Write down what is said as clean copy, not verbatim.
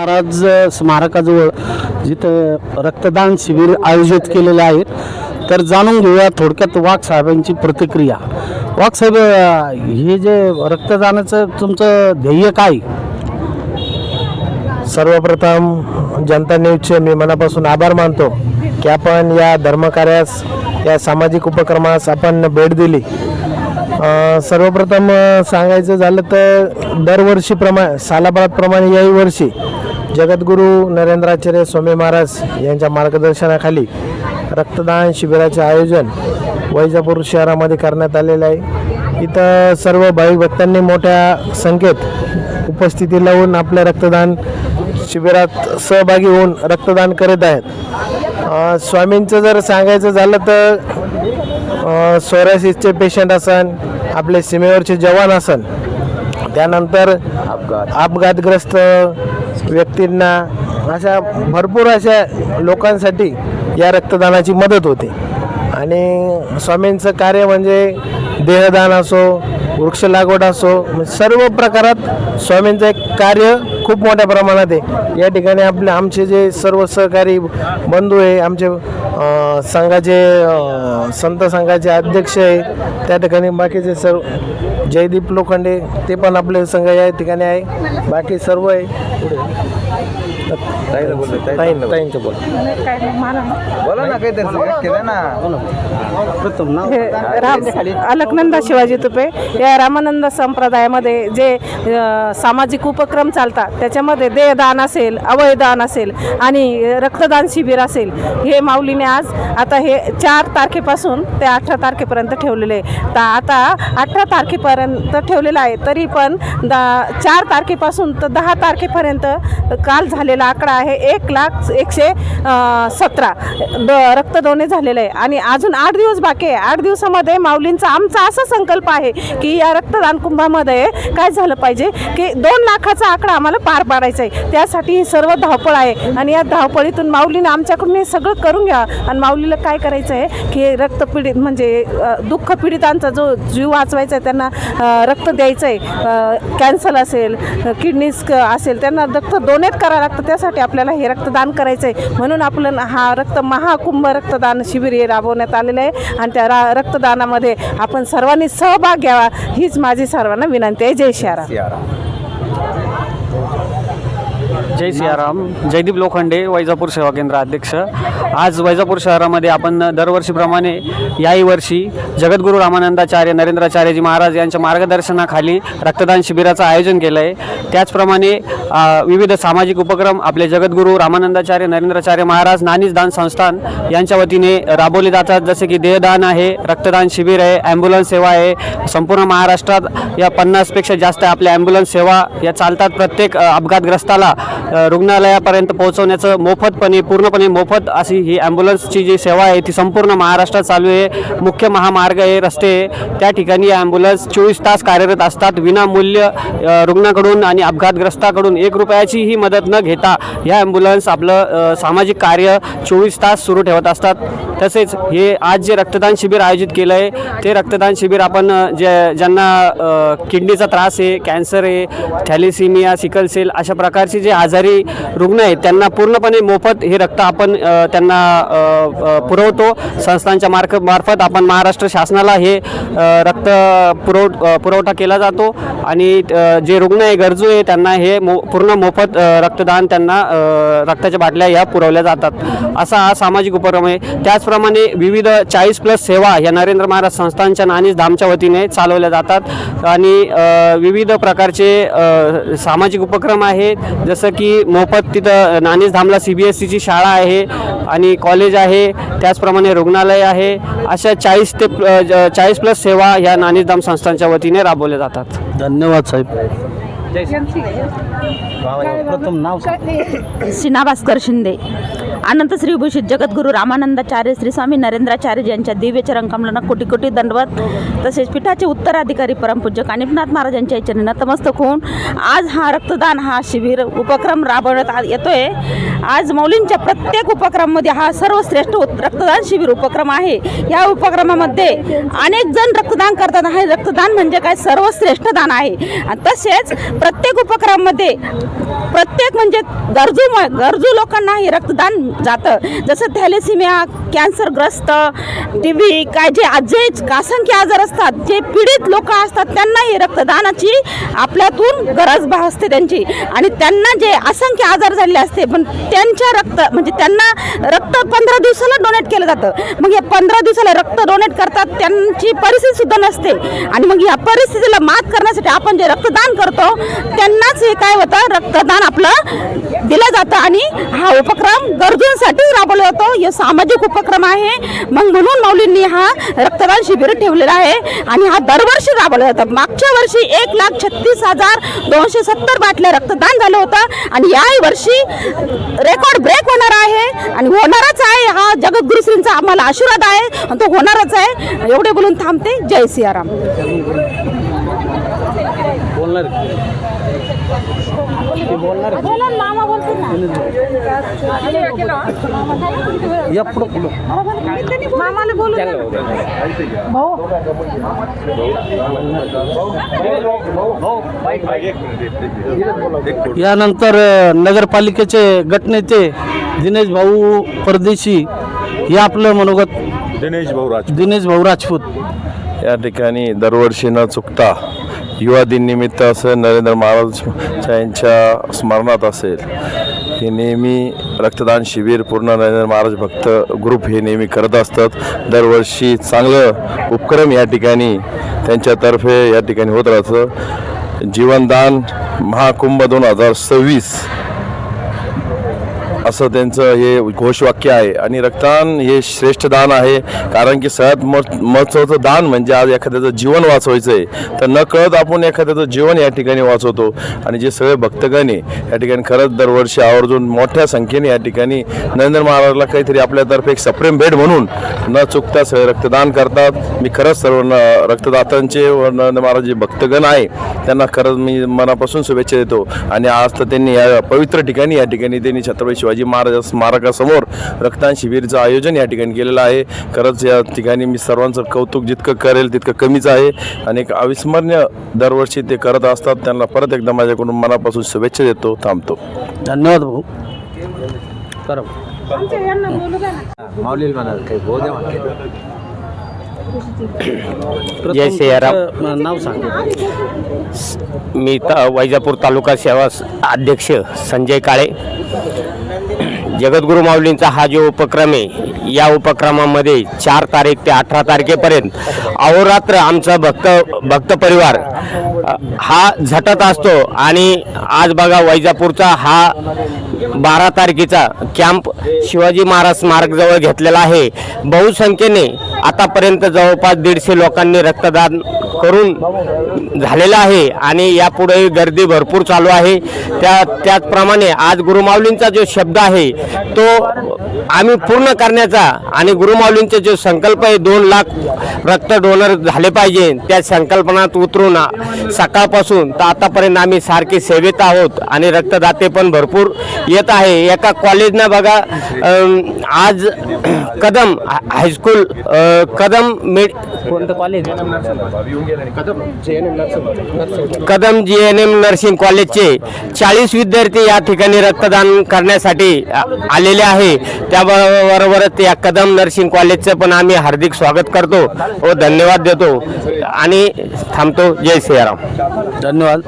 महाराज स्मारकाजवळ जिथं रक्तदान शिबिर आयोजित केलेले आहे, तर जाणून घेऊया थोडक्यात वाघ साहेबांची प्रतिक्रिया. वाघ साहेब, हे जे रक्तदानाचं तुमचं ध्येय काय? सर्वप्रथम जनता न्यूजचे मी मनापासून आभार मानतो की आपण या धर्मकार्यास, या सामाजिक उपक्रमास आपण भेट दिली. सर्वप्रथम सांगायचं झालं तर दरवर्षीप्रमाणे सालाबादप्रमाणे याही वर्षी जगद्गुरू नरेंद्राचार्य स्वामी महाराज यांच्या मार्गदर्शनाखाली रक्तदान शिबिराचे आयोजन वैजापूर शहरामध्ये करण्यात आलेलं आहे. इथं सर्व भाविक भक्तांनी मोठ्या संख्येत उपस्थिती लावून आपल्या रक्तदान शिबिरात सहभागी होऊन रक्तदान करत आहेत. स्वामींचं जर सांगायचं झालं तर सोरायसिसचे पेशंट असन, आपले सीमेवरचे जवान असन, त्यानंतर अपघातग्रस्त व्यक्तींना, अशा भरपूर अशा लोकांसाठी या रक्तदानाची मदत होते. आणि स्वामींचं कार्य म्हणजे देहदान असो, वृक्ष लागवड असो, सर्व प्रकारात स्वामींचं एक कार्य खूप मोठ्या प्रमाणात आहे. या ठिकाणी आमचे जे सर्व सहकारी बंधू आहे, आमचे संघाचे संत संघाचे अध्यक्ष आहे, त्या ठिकाणी बाकीचे सर्व जयदीप लोखंडे ते पण आपले संघ या ठिकाणी आहे, बाकी सर्व आहे. पुढे अलकनंदा शिवाजी तुपे या रामानंद संप्रदायामध्ये जे सामाजिक उपक्रम चालतात त्याच्यामध्ये देहदान असेल, अवयदान असेल आणि रक्तदान शिबिर असेल, हे माऊलीने आज आता हे 4 तारखेपासून ते 18 तारखेपर्यंत ठेवलेले आहे. तर आता 18 तारखेपर्यंत ठेवलेलं आहे, तरी पण 4 तारखेपासून तर 10 तारखेपर्यंत काल झालेला आकडा आहे 1,17 रक्तदोने झालेलं आहे. आणि अजून 8 दिवस बाकी आहे. 8 दिवसामध्ये माऊलींचा आमचा असा संकल्प आहे की या रक्तदान कुंभामध्ये काय झालं पाहिजे की 2 लाखाचा आकडा आम्हाला पार पाडायचा आहे. त्यासाठी ही सर्व धावपळ आहे आणि या धावपळीतून माऊलीने आमच्याकडून हे सगळं करून घ्या. आणि माऊलीला काय करायचं आहे की रक्तपीडित म्हणजे दुःख पीडितांचा जो जीव वाचवायचा आहे, त्यांना रक्त द्यायचं आहे. कॅन्सर असेल, किडनीज असेल, त्यांना रक्त डोनेट करावं लागतं. त्यासाठी आपल्याला हे रक्तदान करायचं आहे. म्हणून आपलं हा महाकुंभ रक्तदान शिबिर हे राबवण्यात आलेलं आहे. आणि त्या रक्तदानामध्ये आपण सर्वांनी सहभाग घ्यावा हीच माझी सर्वांना विनंती आहे. जय सियाराम. जय सियाराम. जयदीप लोखंडे, वैजापूर सेवा केंद्र अध्यक्ष. आज वैजापूर शहरामध्ये आपण दरवर्षीप्रमाणे याही वर्षी जगद्गुरू रामानंदाचार्य नरेंद्राचार्यजी महाराज यांच्या मार्गदर्शनाखाली रक्तदान शिबिराचं आयोजन केलं आहे. त्याचप्रमाणे विविध सामाजिक उपक्रम आपले जगद्गुरू रामानंदाचार्य नरेंद्राचार्य महाराज नानीज दान संस्थान यांच्या वतीने राबवले जातात. जसे की देहदान आहे, रक्तदान शिबिर आहे, ॲम्ब्युलन्स सेवा आहे. संपूर्ण महाराष्ट्रात या 50पेक्षा जास्त आपल्या ॲम्ब्युलन्स सेवा या चालतात. प्रत्येक अपघातग्रस्ताला रुग्णालयापर्यंत पोहोचवण्याचं मोफतपणे, पूर्णपणे मोफत अशी ही ॲम्ब्युलन्सची जी सेवा आहे ती संपूर्ण महाराष्ट्रात चालू आहे. मुख्य महामार्ग आहे, रस्ते आहे, त्या ठिकाणी ॲम्ब्युलन्स 24 तास कार्यरत असतात. विनामूल्य रुग्णाकडून आणि अपघातग्रस्ताकडून 1 रुपयाचीही मदत न घेता या ॲम्ब्युलन्स आपलं सामाजिक कार्य 24 तास सुरू ठेवत असतात. तसेच हे आज जे रक्तदान शिबिर आयोजित केलं आहे ते रक्तदान शिबिर आपण ज्यांना किडनीचा त्रास आहे, कॅन्सर आहे, थॅलेसिमिया, सिकल सेल अशा प्रकारचे जे आजारी रुग्ण आहेत त्यांना पूर्णपणे मोफत हे रक्त आपण त्यांना पुरवतो. संस्थांच्या मार्फत आपण महाराष्ट्र शासनाला हे रक्त पुरवठा केला जातो. आणि जे रुग्ण आहे, गरजू आहे, त्यांना हे पूर्ण मोफत रक्तदान, त्यांना रक्ताच्या बाटल्या ह्या पुरवल्या जातात. असा हा सामाजिक उपक्रम आहे. त्याचप्रमाणे विविध 40+ सेवा या नरेंद्र महाराज संस्थांच्या नानीज धामच्या वतीने चालवल्या जातात. आणि विविध प्रकारचे सामाजिक उपक्रम आहेत. जसं की मोफत तिथं नानीज धामला CBSEची शाळा आहे आणि कॉलेज आहे, त्याचप्रमाणे रुग्णालय आहे. अशा 40+ सेवा या नानीज धाम संस्थांच्या वतीने राबवल्या जातात. धन्यवाद साहेब. प्रथम नाव सीना भास्कर शिंदे. अनंत श्री भूषित जगद्गुरू रामानंदाचार्य श्री स्वामी नरेंद्राचार्य यांच्या दिव्य चरणकमलांना कोटी कोटी दंडवत, तसेच पीठाचे उत्तराधिकारी परमपूज्य कानिफनाथ महाराज यांच्या इच्छेने नतमस्तक होऊन आज हा रक्तदान हा शिबिर उपक्रम राबवण्यात येतोय. आज मौलींच्या प्रत्येक उपक्रमामध्ये हा सर्वश्रेष्ठ रक्तदान शिबिर उपक्रम आहे. या उपक्रमामध्ये अनेक जण रक्तदान करतात. हे रक्तदान म्हणजे काय, सर्वश्रेष्ठ दान आहे. आणि तसेच प्रत्येक उपक्रमामध्ये प्रत्येक म्हणजे गरजू लोकांना हे रक्तदान जातं. जसं थॅलेसिमिया, कॅन्सरग्रस्त, टीबी, काय जे असंख्य आजार असतात, जे पीडित लोक असतात, त्यांना हे रक्तदानाची आपल्यातून गरज भासते त्यांची. आणि त्यांना जे असंख्य आजार झालेले असते, पण त्यांच्या त्यांना रक्त 15 दिवसाला डोनेट केलं जातं. मग या 15 दिवसाला रक्त डोनेट करतात, त्यांची परिस्थिती सुद्धा नसते. आणि मग या परिस्थितीला मात करण्यासाठी आपण जे रक्तदान करतो त्यांनाच हे काय होतं, रक्तदान आपलं दिलं जातं. आणि हा उपक्रम गरजूंसाठी राबवला जातो. हे सामाजिक उपक्रम आहे. मग म्हणून मौलींनी हा रक्तदान शिबिर ठेवलेला आहे आणि हा दरवर्षी राबवला जातं. मागच्या वर्षी 1,36,270 बाटल्या रक्तदान झालं होतं आणि या वर्षी रेकॉर्ड ब्रेक होणार आहे आणि होणारच आहे. हा जगद्गुरुश्रींचा आम्हाला आशीर्वाद आहे आणि तो होणारच आहे. एवढे बोलून थांबते. जय सियाराम. यानंतर नगरपालिकेचे गटनेते दिनेश भाऊ परदेशी हे आपलं मनोगत दिनेश भाऊ राजपूत. या ठिकाणी दरवर्षी न चुकता युवा दिन निमित्त असं नरेंद्र महाराज यांच्या स्मरणात असेल हे नेहमी रक्तदान शिबिर पूर्ण नरेंद्र महाराज भक्त ग्रुप हे नेहमी करत असतात. दरवर्षी चांगलं उपक्रम या ठिकाणी त्यांच्यातर्फे या ठिकाणी होत राहतं. जीवनदान महाकुंभ 2026 असं त्यांचं हे घोषवाक्य आहे. आणि रक्तदान हे श्रेष्ठ दान आहे, कारण की सगळ्यात महत्त्वाचं दान म्हणजे आज एखाद्याचं जीवन वाचवायचं आहे. तर न कळत आपण एखाद्याचं जीवन या ठिकाणी वाचवतो. आणि जे सगळे भक्तगण आहे या ठिकाणी खरंच दरवर्षी आवर्जून मोठ्या संख्येने या ठिकाणी नरेंद्र महाराजला काहीतरी आपल्यातर्फे एक सप्रेम भेट म्हणून न चुकता सगळे रक्तदान करतात. मी खरंच सर्व रक्तदात्यांचे व नरेंद्र महाराज जे भक्तगण आहे त्यांना खरंच मी मनापासून शुभेच्छा देतो. आणि आज तर त्यांनी या पवित्र ठिकाणी या ठिकाणी त्यांनी छत्रपती शिवाजी महाराज स्मारकासमोर रक्तदान शिबिरचं आयोजन या ठिकाणी केलेलं आहे. खरंच या ठिकाणी मी सर्वांचं कौतुक जितकं करेल तितकं कमीच आहे. आणि एक अविस्मरणीय दरवर्षी ते करत असतात. त्यांना परत एकदा माझ्याकडून मनापासून शुभेच्छा देतो. थांबतो. धन्यवाद भाऊ. जय सियाराम. नाव सांग. मी वैजापूर तालुका सेवा अध्यक्ष संजय काळे. जगद्गुरू माऊलींचा हा जो उपक्रम आहे, या उपक्रमामध्ये 4 तारीख ते 18 तारखेपर्यंत अहोरात्र आमचा भक्त परिवार हा झटत असतो. आणि आज बघा वैजापूरचा हा 12 तारखेचा कॅम्प शिवाजी महाराज स्मारकजवळ घेतलेला आहे. बहुसंख्येने आतापर्यंत जवळपास 150 लोकांनी रक्तदान करून झालेलं आहे आणि यापुढे गर्दी भरपूर चालू आहे. त्याचप्रमाणे आज गुरुमाऊलींचा जो शब्द आहे तो आम्ही पूर्ण करण्याचा आणि गुरुमाऊलींचा जो संकल्प आहे 2 लाख रक्त डोनर झाले पाहिजे, त्या संकल्पनात उतरून सकाळपासून तर आतापर्यंत आम्ही सारखे सेवेत आहोत आणि रक्तदाते पण भरपूर येत आहे. एका कॉलेजनं बघा आज कदम हायस्कूल कदम कोणतं कॉलेज कदम GNM नर्सिंग कॉलेजचे 40 विद्यार्थी या ठिकाणी रक्तदान करण्यासाठी आलेले आहे. त्याबरोबरच या कदम नर्सिंग कॉलेजचं पण आम्ही हार्दिक स्वागत करतो व धन्यवाद देतो आणि थांबतो. जय सियाराम. धन्यवाद.